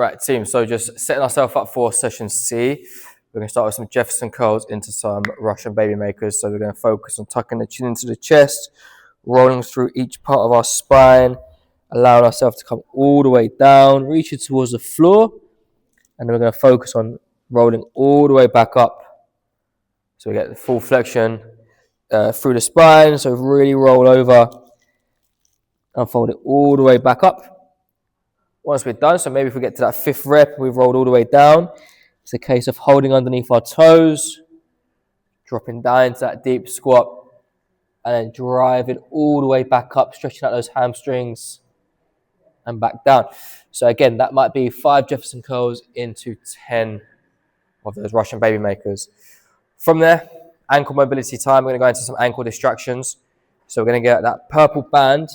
Right, team, so just setting ourselves up for session C. We're going to start with some Jefferson curls into some Russian baby makers. So we're going to focus on tucking the chin into the chest, rolling through each part of our spine, allowing ourselves to come all the way down, reaching towards the floor, and then we're going to focus on rolling all the way back up. So we get the full flexion through the spine, so really roll over and fold it all the way back up. Once we're done, so maybe if we get to that 5th rep, we've rolled all the way down. It's a case of holding underneath our toes, dropping down into that deep squat, and then driving all the way back up, stretching out those hamstrings, and back down. So again, that might be 5 Jefferson curls into 10 of those Russian baby makers. From there, ankle mobility time. We're going to go into some ankle distractions. So we're going to get that purple band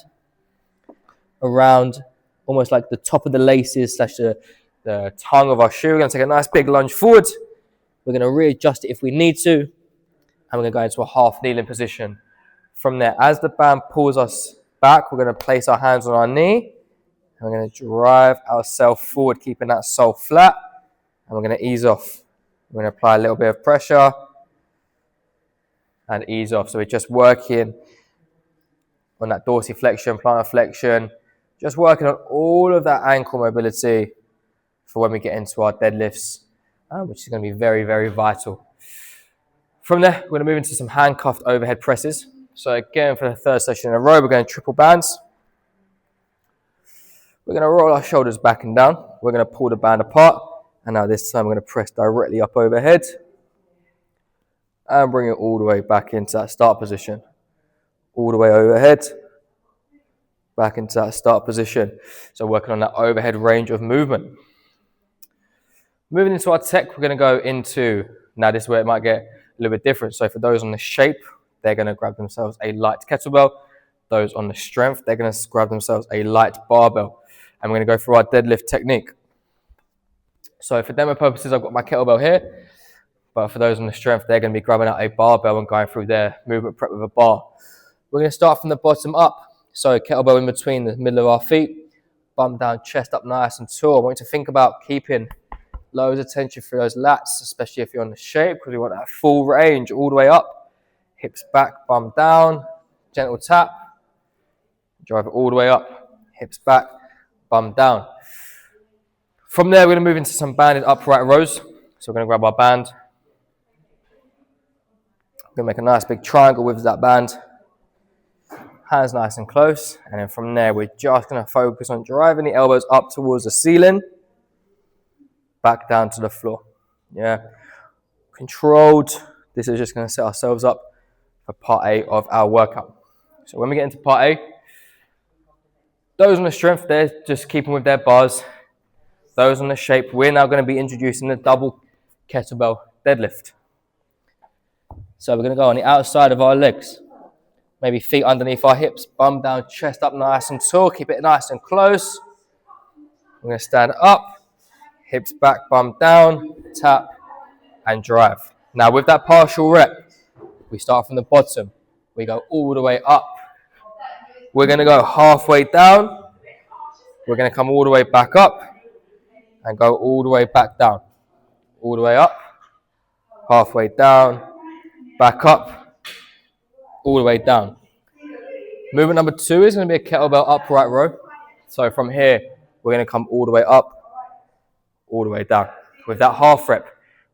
around almost like the top of the laces / the tongue of our shoe. We're going to take a nice big lunge forward. We're going to readjust it if we need to. And we're going to go into a half kneeling position. From there, as the band pulls us back, we're going to place our hands on our knee. And we're going to drive ourselves forward, keeping that sole flat. And we're going to ease off. We're going to apply a little bit of pressure and ease off. So we're just working on that dorsiflexion, plantar flexion, just working on all of that ankle mobility for when we get into our deadlifts, which is going to be very, very vital. From there, we're going to move into some handcuffed overhead presses. So again, for the 3rd session in a row, we're going triple bands. We're going to roll our shoulders back and down. We're going to pull the band apart. And now this time, we're going to press directly up overhead and bring it all the way back into that start position. All the way overhead, back into that start position. So working on that overhead range of movement. Moving into our tech, we're going to go into, now this is where it might get a little bit different. So for those on the shape, they're going to grab themselves a light kettlebell. Those on the strength, they're going to grab themselves a light barbell. And we're going to go through our deadlift technique. So for demo purposes, I've got my kettlebell here. But for those on the strength, they're going to be grabbing out a barbell and going through their movement prep with a bar. We're going to start from the bottom up. So kettlebell in between the middle of our feet, bum down, chest up nice and tall. I want you to think about keeping loads of tension through those lats, especially if you're on the shape, because we want that full range all the way up. Hips back, bum down, gentle tap. Drive it all the way up. Hips back, bum down. From there, we're going to move into some banded upright rows. So we're going to grab our band. We're going to make a nice big triangle with that band. Hands nice and close, and then from there we're just going to focus on driving the elbows up towards the ceiling, back down to the floor. Yeah, controlled. This is just going to set ourselves up for part A of our workout. So when we get into part A, those on the strength, they're just keeping with their bars. Those on the shape, we're now going to be introducing the double kettlebell deadlift. So we're going to go on the outside of our legs. Maybe feet underneath our hips, bum down, chest up nice and tall. Keep it nice and close. We're going to stand up, hips back, bum down, tap, and drive. Now with that partial rep, we start from the bottom. We go all the way up. We're going to go halfway down. We're going to come all the way back up and go all the way back down. All the way up, halfway down, back up, all the way down. Movement number 2 is going to be a kettlebell upright row. So from here, we're going to come all the way up, all the way down. With that half rep,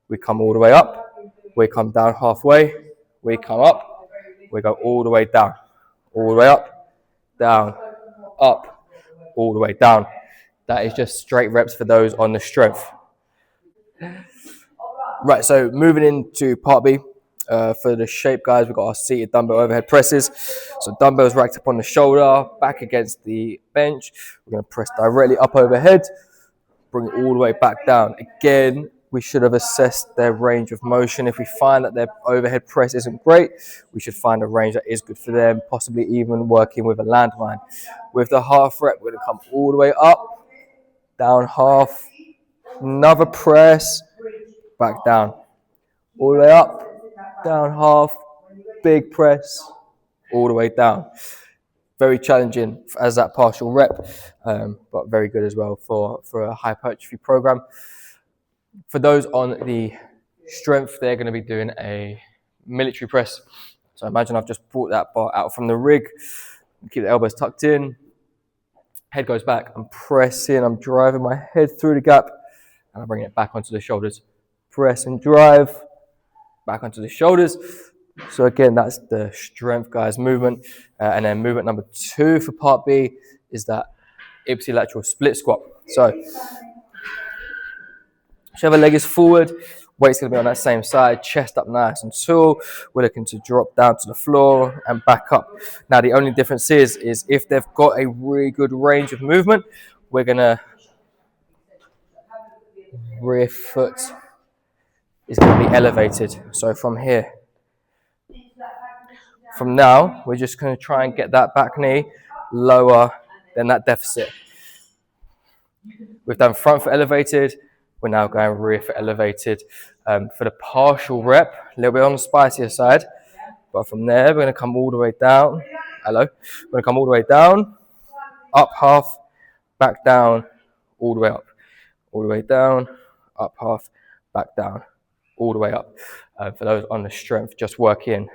we come all the way up, we come down halfway, we come up, we go all the way down, all the way up, down, up, all the way down. That is just straight reps for those on the strength. Right, so moving into part B. For the shape, guys, we've got our seated dumbbell overhead presses. So dumbbells racked up on the shoulder, back against the bench. We're going to press directly up overhead, bring it all the way back down. Again, we should have assessed their range of motion. If we find that their overhead press isn't great, we should find a range that is good for them, possibly even working with a landmine. With the half rep, we're going to come all the way up, down half, another press, back down, all the way up, down half, big press, all the way down. very challenging as that partial rep, but very good as well for a hypertrophy program. For those on the strength, they're going to be doing a military press. So imagine I've just brought that bar out from the rig, keep the elbows tucked in, head goes back, I'm pressing, I'm driving my head through the gap, and I'm bringing it back onto the shoulders. Press and drive, back onto the shoulders. So again, that's the strength, guys, movement. And then movement number 2 for part B is that ipsilateral split squat. So whichever leg is forward, weight's going to be on that same side, chest up nice and tall. We're looking to drop down to the floor and back up. Now, the only difference is if they've got a really good range of movement, we're going to rear foot is going to be elevated. So from here, from now, we're just going to try and get that back knee lower than that deficit. We've done front foot elevated. We're now going rear foot elevated. For the partial rep, a little bit on the spicier side. But from there, we're going to come all the way down. Hello. We're going to come all the way down, up half, back down, all the way up. All the way down, up half, back down, all the way up. For those on the strength, just working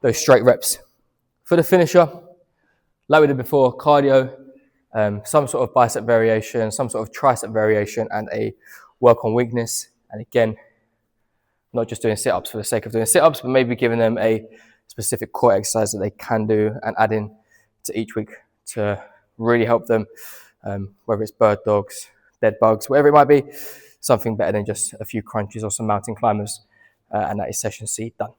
those straight reps. For the finisher, like we did before, cardio, some sort of bicep variation, some sort of tricep variation, and a work on weakness. And again, not just doing sit-ups for the sake of doing sit-ups, but maybe giving them a specific core exercise that they can do and adding to each week to really help them, whether it's bird dogs, dead bugs, whatever it might be, something better than just a few crunches or some mountain climbers. And that is session C done.